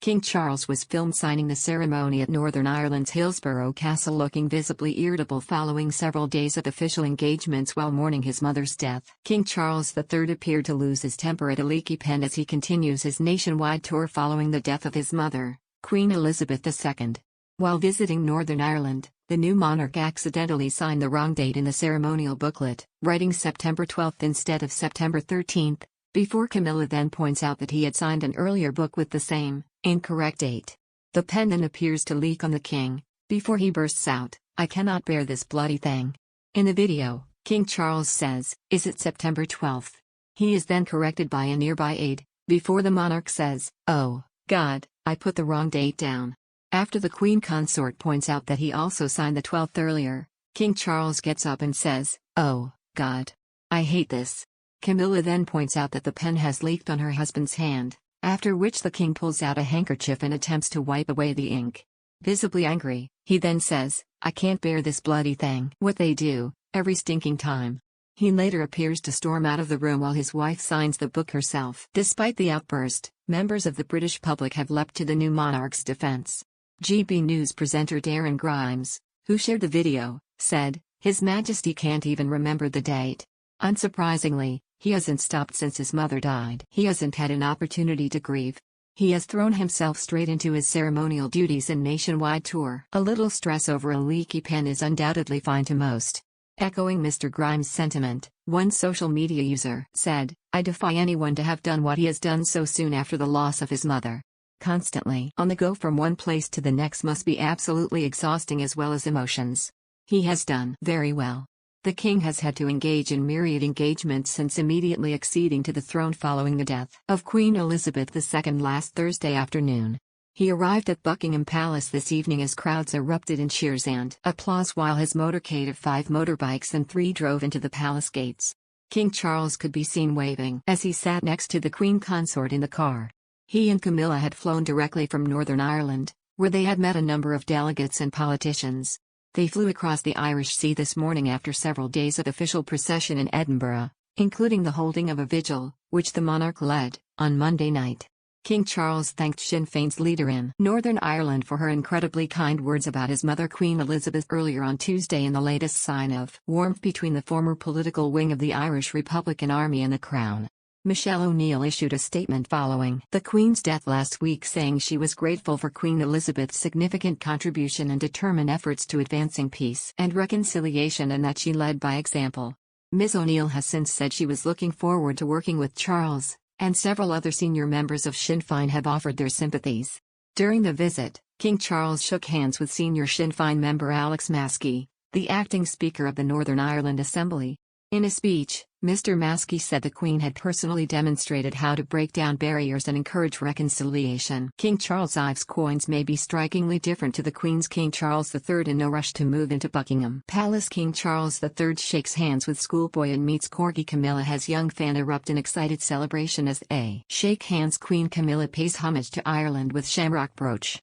King Charles was filmed signing the ceremony at Northern Ireland's Hillsborough Castle, looking visibly irritable following several days of official engagements while mourning his mother's death. King Charles III appeared to lose his temper at a leaky pen as he continues his nationwide tour following the death of his mother, Queen Elizabeth II. While visiting Northern Ireland, the new monarch accidentally signed the wrong date in the ceremonial booklet, writing September 12 instead of September 13, before Camilla then points out that he had signed an earlier book with the same, incorrect date. The pen then appears to leak on the king, before he bursts out, "I cannot bear this bloody thing." In the video, King Charles says, "Is it September 12th? He is then corrected by a nearby aide, before the monarch says, "Oh, God, I put the wrong date down." After the Queen consort points out that he also signed the 12th earlier, King Charles gets up and says, "Oh, God. I hate this." Camilla then points out that the pen has leaked on her husband's hand, after which the king pulls out a handkerchief and attempts to wipe away the ink. Visibly angry, he then says, "I can't bear this bloody thing." What they do, every stinking time. He later appears to storm out of the room while his wife signs the book herself. Despite the outburst, members of the British public have leapt to the new monarch's defense. GB News presenter Darren Grimes, who shared the video, said, "His Majesty can't even remember the date. Unsurprisingly, he hasn't stopped since his mother died. He hasn't had an opportunity to grieve. He has thrown himself straight into his ceremonial duties and nationwide tour. A little stress over a leaky pen is undoubtedly fine to most." Echoing Mr. Grimes' sentiment, one social media user said, "I defy anyone to have done what he has done so soon after the loss of his mother. Constantly on the go from one place to the next must be absolutely exhausting as well as emotions. He has done very well." The king has had to engage in myriad engagements since immediately acceding to the throne following the death of Queen Elizabeth II last Thursday afternoon. He arrived at Buckingham Palace this evening as crowds erupted in cheers and applause while his motorcade of 5 motorbikes and 3 drove into the palace gates. King Charles could be seen waving as he sat next to the Queen consort in the car. He and Camilla had flown directly from Northern Ireland, where they had met a number of delegates and politicians. They flew across the Irish Sea this morning after several days of official procession in Edinburgh, including the holding of a vigil, which the monarch led, on Monday night. King Charles thanked Sinn Féin's leader in Northern Ireland for her incredibly kind words about his mother Queen Elizabeth earlier on Tuesday, in the latest sign of warmth between the former political wing of the Irish Republican Army and the Crown. Michelle O'Neill issued a statement following the Queen's death last week, saying she was grateful for Queen Elizabeth's significant contribution and determined efforts to advancing peace and reconciliation, and that she led by example. Ms. O'Neill has since said she was looking forward to working with Charles, and several other senior members of Sinn Féin have offered their sympathies. During the visit, King Charles shook hands with senior Sinn Féin member Alex Maskey, the acting Speaker of the Northern Ireland Assembly. In a speech, Mr. Maskey said the Queen had personally demonstrated how to break down barriers and encourage reconciliation. King Charles Ives coins may be strikingly different to the Queen's. King Charles III in no rush to move into Buckingham Palace. King Charles III shakes hands with schoolboy and meets corgi Camilla as young fan erupt in excited celebration as they shake hands. Queen Camilla pays homage to Ireland with shamrock brooch.